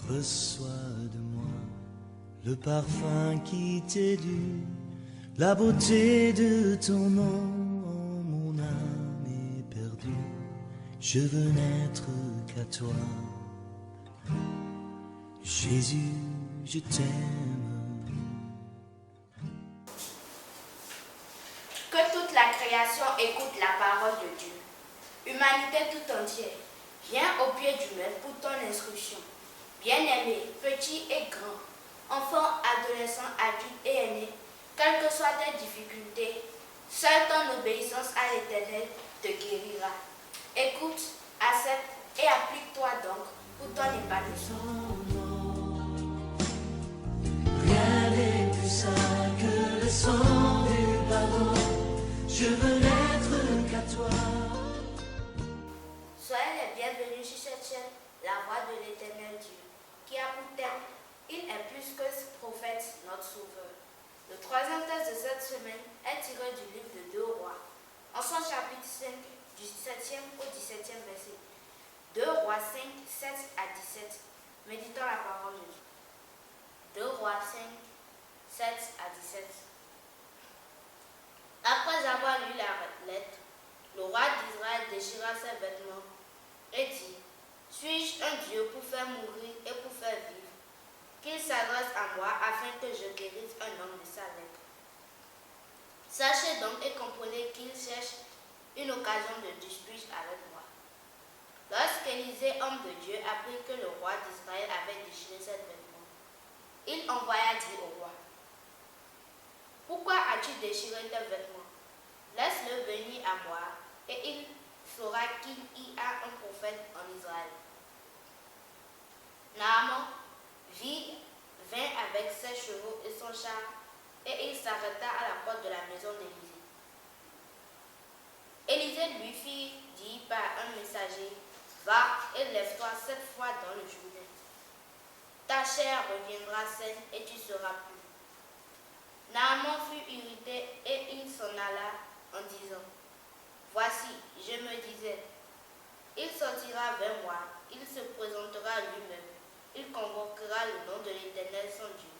Reçois de moi le parfum qui t'est dû, la beauté de ton nom, mon âme est perdue. Je veux n'être qu'à toi. Jésus, je t'aime. Que toute la création écoute la parole de Dieu. Humanité tout entière, viens au pied du maître pour ton instruction. Bien-aimés, petits et grands, enfants, adolescents, adultes et aînés, quelles que soient tes difficultés, seule ton obéissance à l'Éternel te guérira. Écoute, accepte et applique-toi donc pour ton épanouissement. Rien n'est plus sain que le sang du pardon. Je veux n'être qu'à toi. Soyez les bienvenus sur cette chaîne, la voix de l'Éternel Dieu, qui a pour thème, il est plus que ce prophète, notre sauveur. Le troisième texte de cette semaine est tiré du livre de 2 Rois, en son chapitre 5, du 7e au 17e verset. 2 Rois 5, 7 à 17. Méditons la parole de Dieu. 2 Rois 5, 7 à 17. Après avoir lu la lettre, le roi d'Israël déchira ses vêtements et dit, suis-je un Dieu pour faire mourir et pour faire vivre? Qu'il s'adresse à moi afin que je guérisse un homme de sa lèpre. Sachez donc et comprenez qu'il cherche une occasion de dispute avec moi. Lorsqu'Élisée, homme de Dieu, apprit que le roi d'Israël avait déchiré ses vêtements, il envoya dire au roi, pourquoi as-tu déchiré tes vêtements? Laisse-le venir à moi et il saura qu'il y a un prophète en Israël. Naaman vint avec ses chevaux et son char et il s'arrêta à la porte de la maison d'Élisée. Élisée lui fit dire par un messager, va et lève-toi 7 fois dans le Jourdain. Ta chair reviendra saine et tu seras pur. Naaman fut irrité et il s'en alla en disant, voici, je me disais, il sortira vers moi, il se présentera lui-même, il convoquera le nom de l'Éternel son Dieu,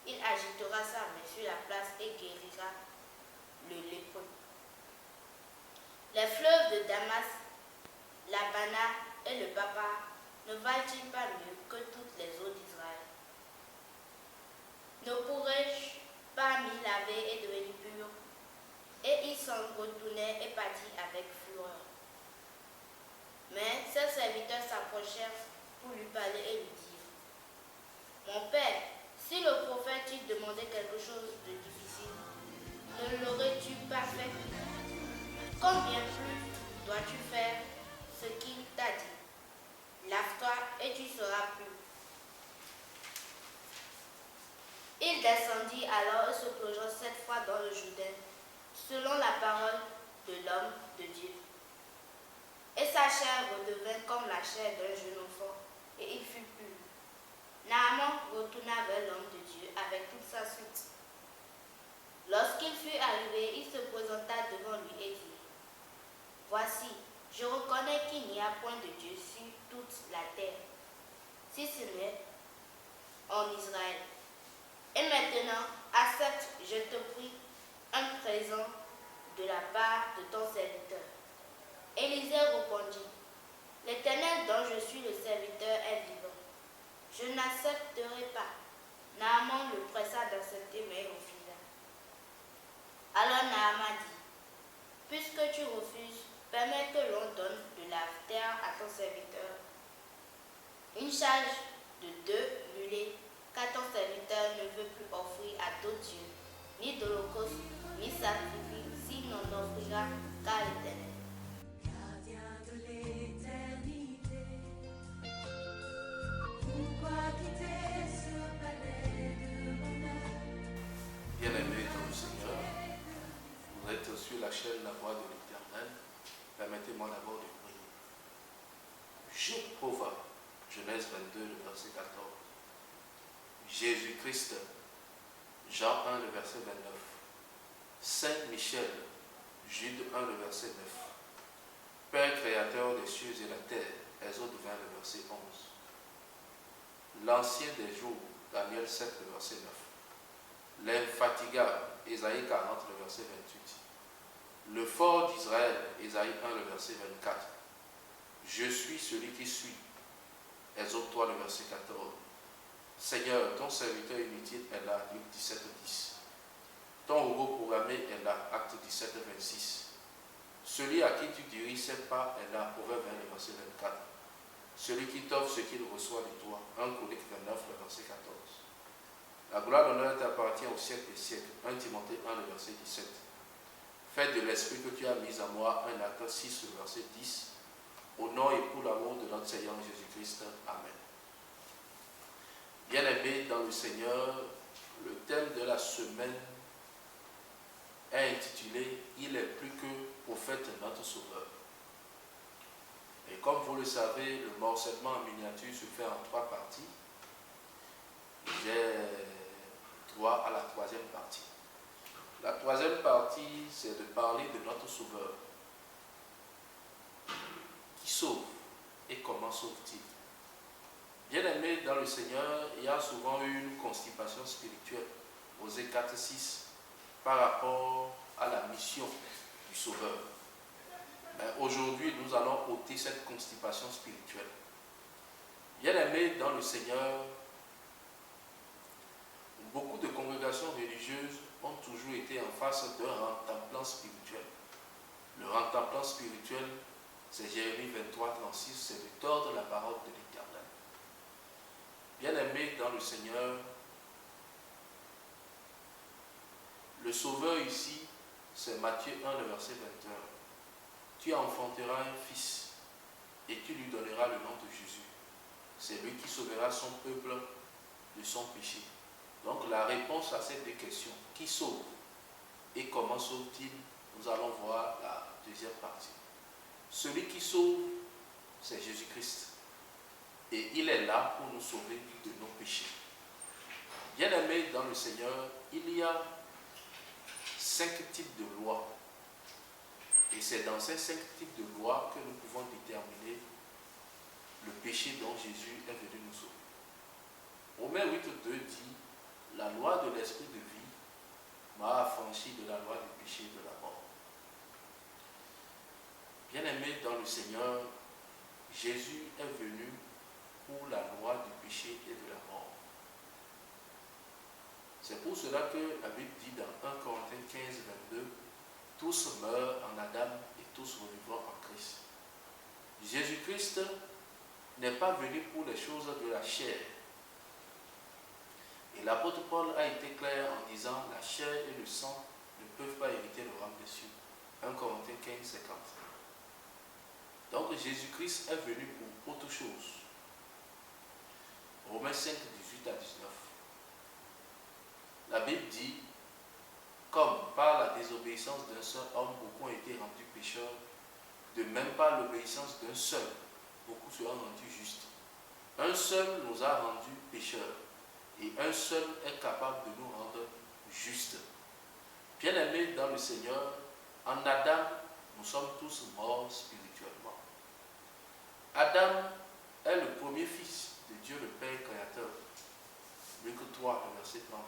il agitera sa main sur la place et guérira le lépreux. Les fleuves de Damas, l'Abana et le Papa ne valent-ils pas mieux que toutes les eaux d'Israël? Ne pourrais-je pas m'y laver et devenir pur? Et il s'en retournait et partit avec fureur. Mais ses serviteurs s'approchèrent pour lui parler et lui dire, mon père, si le prophète t'eût demandé quelque chose de difficile, ne l'aurais-tu pas fait? Combien plus dois-tu faire ce qu'il t'a dit? Lave-toi et tu seras pur. Il descendit alors et se plongea 7 fois dans le Jourdain, selon la parole de l'homme de Dieu. Et sa chair redevint comme la chair d'un jeune enfant, et il fut pur. Naaman retourna vers l'homme de Dieu avec toute sa suite. Lorsqu'il fut arrivé, il se présenta devant lui et dit, voici, je reconnais qu'il n'y a point de Dieu sur toute la terre, si ce n'est en Israël. Et maintenant, accepte, je te prie, un présent de la part de ton serviteur. Élisée répondit, l'Éternel dont je suis le serviteur est vivant. Je n'accepterai pas. Naaman le pressa d'accepter, mais il refusa. Alors Naaman dit, puisque tu refuses, permets que l'on donne de la terre à ton serviteur. Une charge de 2 mulets, car ton serviteur ne veut plus offrir à d'autres dieux, ni d'holocauste, ni sacrifice, s'il n'en offrira qu'à l'Éternel. Gardien de l'éternité, pourquoi quitter ce palais de bonheur? Bien-aimés dans le Seigneur, vous êtes sur la chaîne La Voix de l'Éternel. Permettez-moi d'abord de prier. Jéhovah, Genèse 22, le verset 14. Jésus-Christ, Jean 1, le verset 29. Saint Michel, Jude 1, le verset 9. Père créateur des cieux et la terre, Exode 20, le verset 11. l'ancien des jours, Daniel 7, le verset 9. L'infatigable, Ésaïe 40, le verset 28. Le fort d'Israël, Ésaïe 1, le verset 24. Je suis celui qui suis, Exode 3, le verset 14. Seigneur, ton serviteur inutile est là, Luc 17, 10. Ton robot programmé est là, Acte 17, 26. Celui à qui tu diriges ses pas est là, Proverbe 20, le verset 24. Celui qui t'offre ce qu'il reçoit de toi, 1 Chronique 29, le verset 14. La gloire d'honneur t'appartient au siècle des siècles, 1 Timothée 1, le verset 17. Fais de l'esprit que tu as mis à moi, 1 Acte 6, le verset 10. Au nom et pour l'amour de notre Seigneur Jésus-Christ. Amen. Bien-aimés dans le Seigneur, le thème de la semaine est intitulé « Il est plus que prophète notre Sauveur ». Et comme vous le savez, le morcellement en miniature se fait en 3 parties. J'ai droit à la 3e partie. La 3e partie, c'est de parler de notre Sauveur. Qui sauve et comment sauve-t-il? Bien-aimés dans le Seigneur, il y a souvent eu une constipation spirituelle, Osée 4, 6, par rapport à la mission du Sauveur. Mais aujourd'hui, nous allons ôter cette constipation spirituelle. Bien-aimés dans le Seigneur, beaucoup de congrégations religieuses ont toujours été en face d'un rentemplant spirituel. Le rentemplant spirituel, c'est Jérémie 23, 36, c'est de tordre la parole de l'Éternel. Bien-aimés dans le Seigneur, le Sauveur ici, c'est Matthieu 1, le verset 21. Tu enfanteras un fils et tu lui donneras le nom de Jésus. C'est lui qui sauvera son peuple de son péché. Donc la réponse à ces 2 questions, qui sauve et comment sauve-t-il, nous allons voir la 2e partie. Celui qui sauve, c'est Jésus-Christ. Et il est là pour nous sauver de nos péchés. Bien-aimés dans le Seigneur, il y a 5 types de lois. Et c'est dans ces 5 types de lois que nous pouvons déterminer le péché dont Jésus est venu nous sauver. Romains 8, 2 dit, la loi de l'esprit de vie m'a affranchi de la loi du péché et de la mort. Bien-aimés dans le Seigneur, Jésus est venu pour la loi du péché et de la mort. C'est pour cela que la Bible dit dans 1 Corinthiens 15, 22, tous meurent en Adam et tous revivront en Christ. Jésus-Christ n'est pas venu pour les choses de la chair. Et l'apôtre Paul a été clair en disant la chair et le sang ne peuvent pas hériter le royaume des cieux. 1 Corinthiens 15, 50. Donc Jésus-Christ est venu pour autre chose. Romains 5, 18 à 19. La Bible dit, comme par la désobéissance d'un seul homme, beaucoup ont été rendus pécheurs, de même par l'obéissance d'un seul, beaucoup seront rendus justes. Un seul nous a rendus pécheurs, et un seul est capable de nous rendre justes. Bien-aimés dans le Seigneur, en Adam, nous sommes tous morts spirituellement. Adam est le premier fils de Dieu le Père créateur. Luc 3, le verset 38.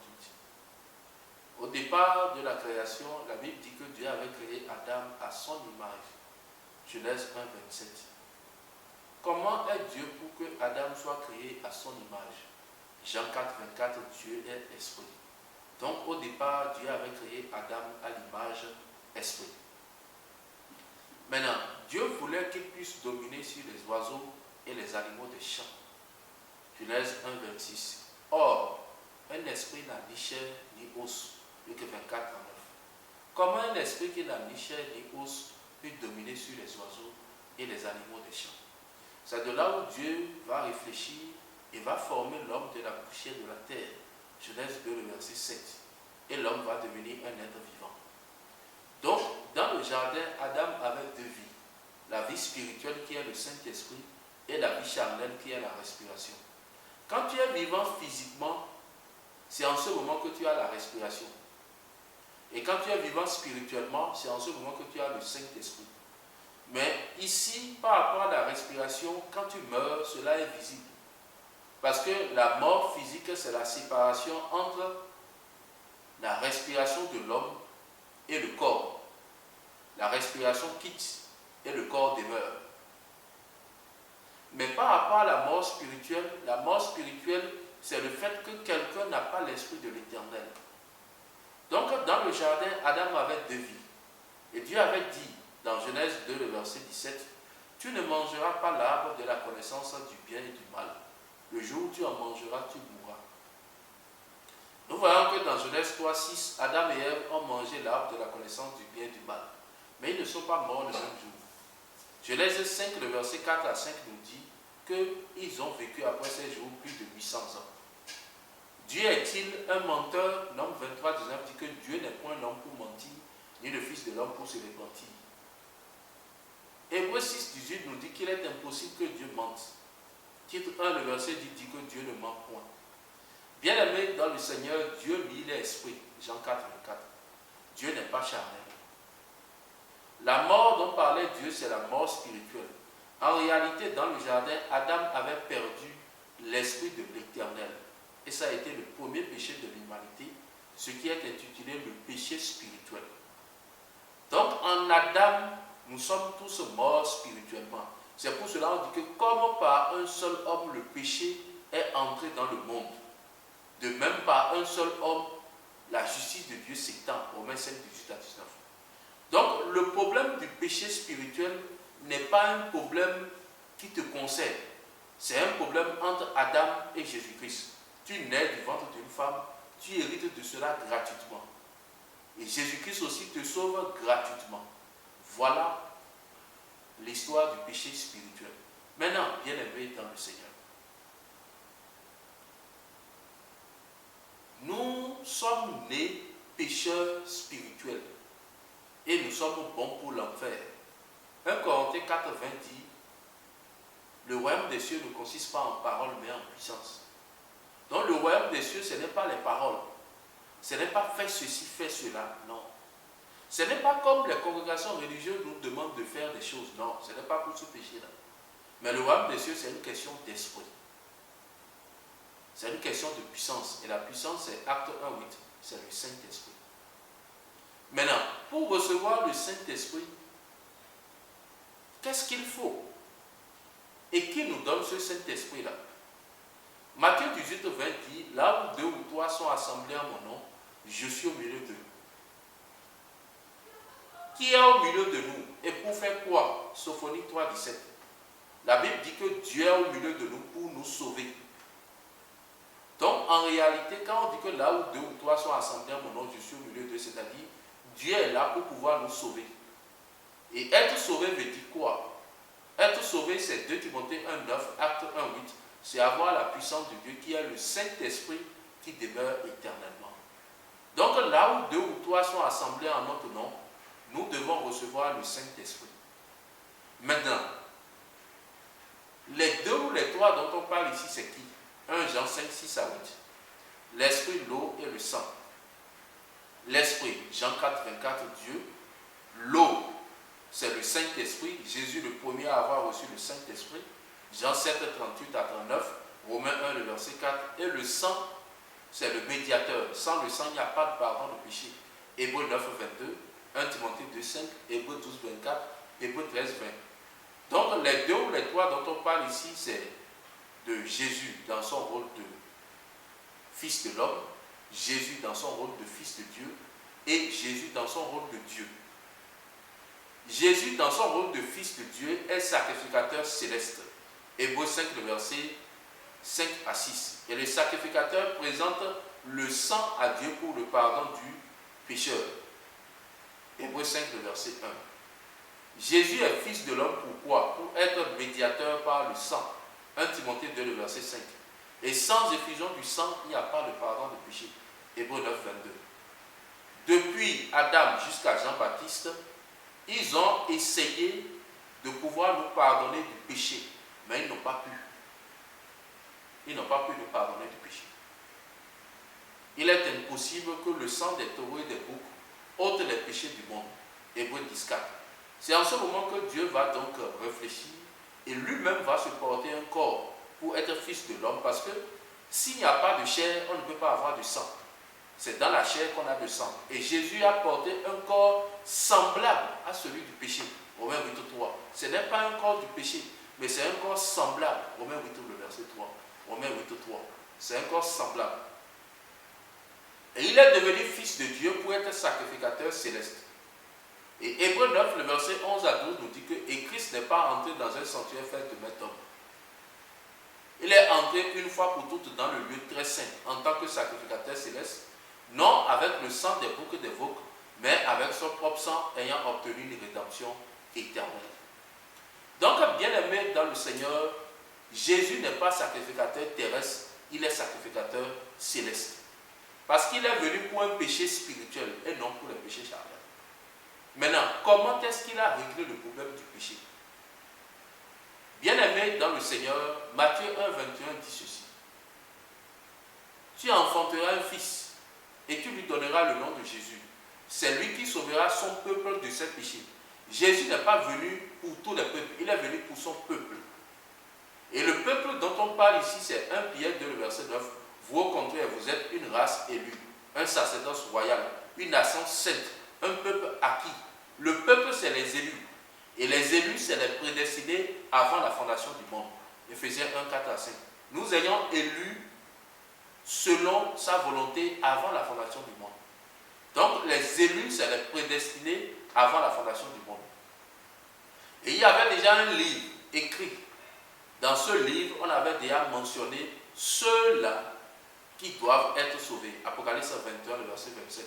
Au départ de la création, la Bible dit que Dieu avait créé Adam à son image. Genèse 1, 27. Comment est Dieu pour que Adam soit créé à son image? Jean 4, 24, Dieu est esprit. Donc au départ, Dieu avait créé Adam à l'image esprit. Maintenant, Dieu voulait qu'il puisse dominer sur les oiseaux et les animaux des champs. Genèse 1, 26. Or, un esprit n'a ni chair ni os. Luc 24, 39. Comment un esprit qui n'a ni chair ni os peut dominer sur les oiseaux et les animaux des champs? C'est de là où Dieu va réfléchir et va former l'homme de la poussière de la terre. Genèse 2, le verset 7. Et l'homme va devenir un être vivant. Donc, dans le jardin, Adam avait 2 vies. La vie spirituelle qui est le Saint-Esprit et la vie charnelle qui est la respiration. Quand tu es vivant physiquement, c'est en ce moment que tu as la respiration. Et quand tu es vivant spirituellement, c'est en ce moment que tu as le Saint-Esprit. Mais ici, par rapport à la respiration, quand tu meurs, cela est visible. Parce que la mort physique, c'est la séparation entre la respiration de l'homme et le corps. La respiration quitte et le corps demeure. Mais par rapport à la mort spirituelle, c'est le fait que quelqu'un n'a pas l'esprit de l'Éternel. Donc, dans le jardin, Adam avait deux vies. Et Dieu avait dit, dans Genèse 2, le verset 17, « Tu ne mangeras pas l'arbre de la connaissance du bien et du mal. Le jour où tu en mangeras, tu mourras. » Nous voyons que dans Genèse 3, 6, Adam et Ève ont mangé l'arbre de la connaissance du bien et du mal. Mais ils ne sont pas morts le même jour. Genèse 5, le verset 4 à 5 nous dit qu'ils ont vécu après ces jours plus de 800 ans. Dieu est-il un menteur? L'homme 23, 19 dit que Dieu n'est point l'homme pour mentir, ni le Fils de l'homme pour se repentir. Hébreux 6, 18 nous dit qu'il est impossible que Dieu mente. Titre 1, le verset dit que Dieu ne ment point. Bien-aimé dans le Seigneur, Dieu, lui, il est esprit. Jean 4, 24. Dieu n'est pas charnel. La mort dont parlait Dieu, c'est la mort spirituelle. En réalité, dans le jardin, Adam avait perdu l'esprit de l'Éternel. Et ça a été le premier péché de l'humanité, ce qui est intitulé le péché spirituel. Donc, en Adam, nous sommes tous morts spirituellement. C'est pour cela qu'on dit que comme par un seul homme, le péché est entré dans le monde, de même par un seul homme, la justice de Dieu s'étend. Romains 5, 18 à 19. Donc, le problème du péché spirituel n'est pas un problème qui te concerne. C'est un problème entre Adam et Jésus-Christ. Tu nais du ventre d'une femme, tu hérites de cela gratuitement. Et Jésus-Christ aussi te sauve gratuitement. Voilà l'histoire du péché spirituel. Maintenant, bien-aimés dans le Seigneur, nous sommes nés pécheurs spirituels et nous sommes bons pour l'enfer. 1 Corinthiens 4, 20 dit, le royaume des cieux ne consiste pas en paroles mais en puissance. Donc le royaume des cieux, ce n'est pas les paroles. Ce n'est pas fais ceci, fais cela. Non. Ce n'est pas comme les congrégations religieuses nous demandent de faire des choses. Non, ce n'est pas pour ce péché-là. Mais le royaume des cieux, c'est une question d'esprit. C'est une question de puissance. Et la puissance, c'est Acte 1, 8. C'est le Saint-Esprit. Maintenant, pour recevoir le Saint-Esprit, qu'est-ce qu'il faut? Et qui nous donne ce Saint-Esprit-là? Matthieu 18, 20 dit, là où deux ou trois sont assemblés en mon nom, je suis au milieu d'eux. Qui est au milieu de nous? Et pour faire quoi? Sophonie 3, 17. La Bible dit que Dieu est au milieu de nous pour nous sauver. Donc, en réalité, quand on dit que là où deux ou trois sont assemblés en mon nom, je suis au milieu d'eux, c'est-à-dire, Dieu est là pour pouvoir nous sauver. Et être sauvé veut dire quoi? Être sauvé, c'est 2 Timothée 1, 9, Acte 1, 8. C'est avoir la puissance de Dieu qui est le Saint-Esprit qui demeure éternellement. Donc là où deux ou trois sont assemblés en notre nom, nous devons recevoir le Saint-Esprit. Maintenant, les deux ou les trois dont on parle ici, c'est qui? 1 Jean 5, 6 à 8. L'Esprit, l'eau et le sang. L'Esprit, Jean 4, 24, Dieu. L'eau, c'est le Saint-Esprit. Jésus, le premier à avoir reçu le Saint-Esprit. Jean 7, 38 à 39, Romains 1, le verset 4. Et le sang, c'est le médiateur. Sans le sang, il n'y a pas de pardon de péché. Hébreux 9, 22, 1 Timothée 2, 5, Hébreux 12, 24, Hébreux 13, 20. Donc les deux ou les trois dont on parle ici, c'est de Jésus dans son rôle de Fils de l'homme, Jésus dans son rôle de Fils de Dieu et Jésus dans son rôle de Dieu. Jésus dans son rôle de Fils de Dieu est sacrificateur céleste. Hébreux 5, le verset 5 à 6. Et le sacrificateur présente le sang à Dieu pour le pardon du pécheur. Hébreux 5, le verset 1. Jésus est Fils de l'homme, pourquoi? Pour être médiateur par le sang. 1 Timothée 2, le verset 5. Et sans effusion du sang, il n'y a pas de pardon de péché. Hébreux 9, 22. Depuis Adam jusqu'à Jean-Baptiste, ils ont essayé de pouvoir nous pardonner du péché, mais ils n'ont pas pu. Ils n'ont pas pu nous pardonner du péché. Il est impossible que le sang des taureaux et des boucs ôte les péchés du monde. Hébreux 10, 4. C'est en ce moment que Dieu va donc réfléchir et lui-même va se porter un corps pour être fils de l'homme, parce que s'il n'y a pas de chair, on ne peut pas avoir de sang. C'est dans la chair qu'on a le sang. Et Jésus a porté un corps semblable à celui du péché. Romains 8:3. Ce n'est pas un corps du péché, mais c'est un corps semblable. Romains 8, le verset 3. Romains 8:3. C'est un corps semblable. Et il est devenu fils de Dieu pour être sacrificateur céleste. Et Hébreux 9, le verset 11 à 12 nous dit que et Christ n'est pas entré dans un sanctuaire fait de main d'homme. Il est entré une fois pour toutes dans le lieu très saint en tant que sacrificateur céleste, non avec le sang des boucs et des veaux, mais avec son propre sang ayant obtenu une rédemption éternelle. Donc, bien-aimé dans le Seigneur, Jésus n'est pas sacrificateur terrestre, il est sacrificateur céleste. Parce qu'il est venu pour un péché spirituel et non pour le péché charnel. Maintenant, comment est-ce qu'il a réglé le problème du péché? Bien-aimé dans le Seigneur, Matthieu 1, 21 dit ceci. Tu enfanteras un fils et tu lui donneras le nom de Jésus. C'est lui qui sauvera son peuple de ses péchés. Jésus n'est pas venu pour tous les peuples, il est venu pour son peuple. Et le peuple dont on parle ici, c'est 1 Pierre 2, le verset 9. Vous au contraire, vous êtes une race élue, un sacerdoce royal, une nation sainte, un peuple acquis. Le peuple, c'est les élus. Et les élus, c'est les prédestinés avant la fondation du monde. Éphésiens 1, 4 à 5. Nous ayons élus selon sa volonté avant la fondation du monde. Donc, les élus, c'est les prédestinés avant la fondation du monde. Et il y avait déjà un livre écrit. Dans ce livre, on avait déjà mentionné ceux-là qui doivent être sauvés. Apocalypse 21, le verset 27.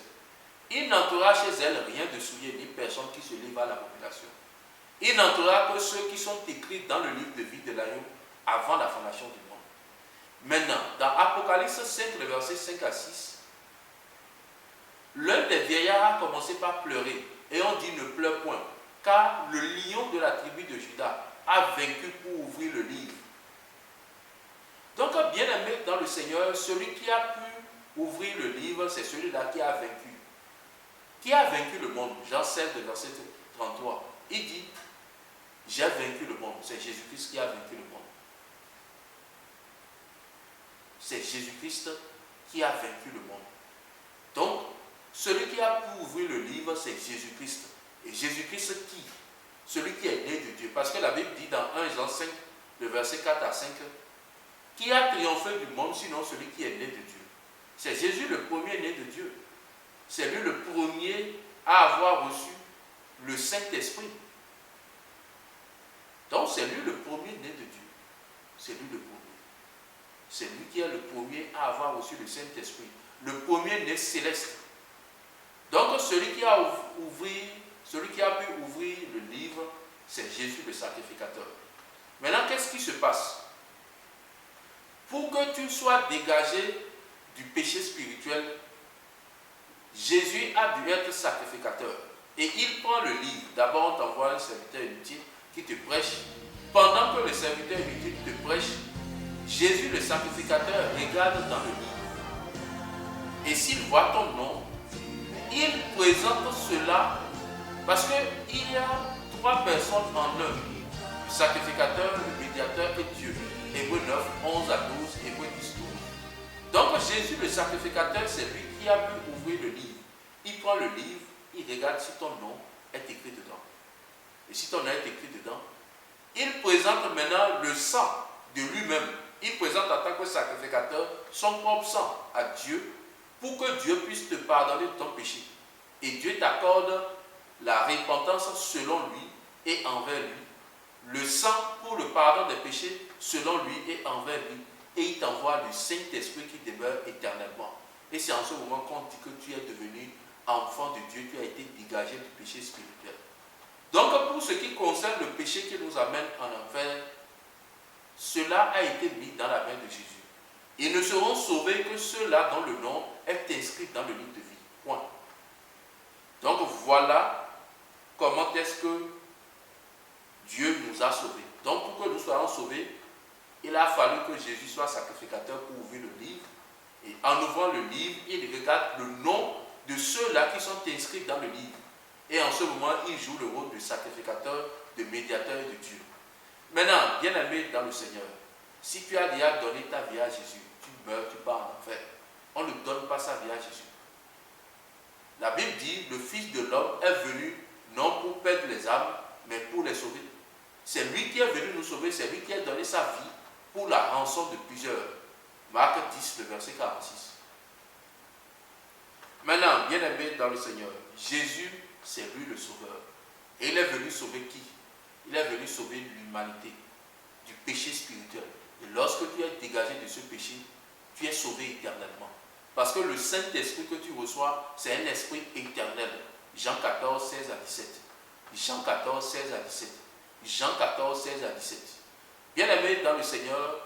Il n'entrera chez elle rien de souillé, ni personne qui se livre à la population. Il n'entrera que ceux qui sont écrits dans le livre de vie de l'agneau avant la fondation du monde. Maintenant, dans Apocalypse 5, le verset 5 à 6, l'un des vieillards a commencé par pleurer. Et on dit ne pleure point, car le lion de la tribu de Juda a vaincu pour ouvrir le livre. Donc, bien aimé dans le Seigneur, celui qui a pu ouvrir le livre, c'est celui-là qui a vaincu. Qui a vaincu le monde? Jean 16, verset 33. Il dit, j'ai vaincu le monde. C'est Jésus-Christ qui a vaincu le monde. C'est Jésus-Christ qui a vaincu le monde. Donc, celui qui a pu ouvrir le livre, c'est Jésus-Christ. Et Jésus-Christ qui? Celui qui est né de Dieu. Parce que la Bible dit dans 1 Jean 5, le verset 4 à 5, qui a triomphé du monde, sinon celui qui est né de Dieu. C'est Jésus le premier né de Dieu. C'est lui le premier à avoir reçu le Saint-Esprit. Donc c'est lui le premier né de Dieu. C'est lui le premier. C'est lui qui est le premier à avoir reçu le Saint-Esprit. Le premier né céleste. Donc celui qui a pu ouvrir le livre, c'est Jésus le sacrificateur. Maintenant, qu'est-ce qui se passe? Pour que tu sois dégagé du péché spirituel, Jésus a dû être sacrificateur. Et il prend le livre. D'abord, on t'envoie un serviteur inutile qui te prêche. Pendant que le serviteur inutile te prêche, Jésus le sacrificateur regarde dans le livre. Et s'il voit ton nom, il présente cela parce qu'il y a trois personnes en un. Le sacrificateur, le médiateur et Dieu. Hébreux 9, 11 à 12, Hébreux 10, 12. Donc Jésus le sacrificateur, c'est lui qui a pu ouvrir le livre. Il prend le livre, il regarde si ton nom est écrit dedans. Et si ton nom est écrit dedans, il présente maintenant le sang de lui-même. Il présente en tant que sacrificateur son propre sang à Dieu pour que Dieu puisse te pardonner de ton péché. Et Dieu t'accorde la repentance selon lui et envers lui. Le sang pour le pardon des péchés selon lui et envers lui. Et il t'envoie le Saint-Esprit qui demeure éternellement. Et c'est en ce moment qu'on dit que tu es devenu enfant de Dieu, tu as été dégagé du péché spirituel. Donc pour ce qui concerne le péché qui nous amène en enfer, cela a été mis dans la main de Jésus. Ils ne seront sauvés que ceux-là dont le nom est inscrit dans le livre de vie. Point. Donc voilà comment est-ce que Dieu nous a sauvés. Donc pour que nous soyons sauvés, il a fallu que Jésus soit sacrificateur pour ouvrir le livre. Et en ouvrant le livre, il regarde le nom de ceux-là qui sont inscrits dans le livre. Et en ce moment, il joue le rôle de sacrificateur, de médiateur et de Dieu. Maintenant, bien-aimés dans le Seigneur, Si tu as déjà donné ta vie à Jésus, tu meurs, tu pars en enfer. On ne donne pas sa vie à Jésus. La Bible dit, le Fils de l'homme est venu non pour perdre les âmes, mais pour les sauver. C'est lui qui est venu nous sauver, c'est lui qui a donné sa vie pour la rançon de plusieurs. Marc 10, le verset 46. Maintenant, bien aimé dans le Seigneur, Jésus, c'est lui le sauveur. Et il est venu sauver qui? Il est venu sauver l'humanité du péché spirituel. Et lorsque tu es dégagé de ce péché, tu es sauvé éternellement. Parce que le Saint-Esprit que tu reçois, c'est un esprit éternel. Jean 14, 16 à 17. Jean 14, 16 à 17. Jean 14, 16 à 17. Bien-aimés dans le Seigneur,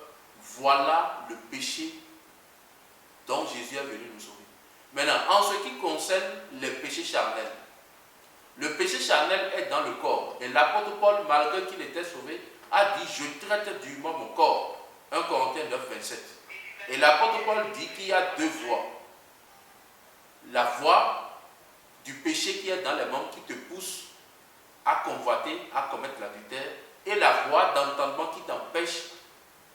voilà le péché dont Jésus est venu nous sauver. Maintenant, en ce qui concerne les péchés charnels, le péché charnel est dans le corps. Et l'apôtre Paul, malgré qu'il était sauvé, a dit, je traite durement mon corps. 1 Corinthiens 9, 27. Et l'apôtre Paul dit qu'il y a deux voies. La voie du péché qui est dans les membres qui te pousse à convoiter, à commettre l'adultère, et la voie d'entendement qui t'empêche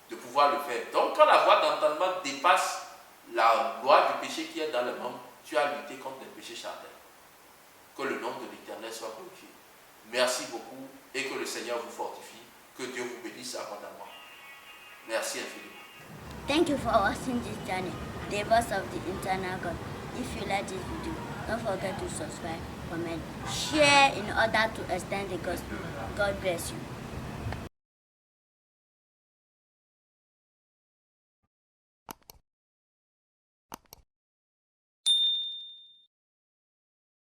de pouvoir le faire. Donc quand la voie d'entendement dépasse la loi du péché qui est dans les membres, tu as lutté contre les péchés charnels. Que le nom de l'Éternel soit glorifié. Merci beaucoup et que le Seigneur vous fortifie. Que Dieu vous bénisse abondamment. Merci infiniment. Thank you for watching this channel, The Voice of the Eternal God. If you like this video, don't forget to subscribe, comment, share in order to extend the gospel. God bless you.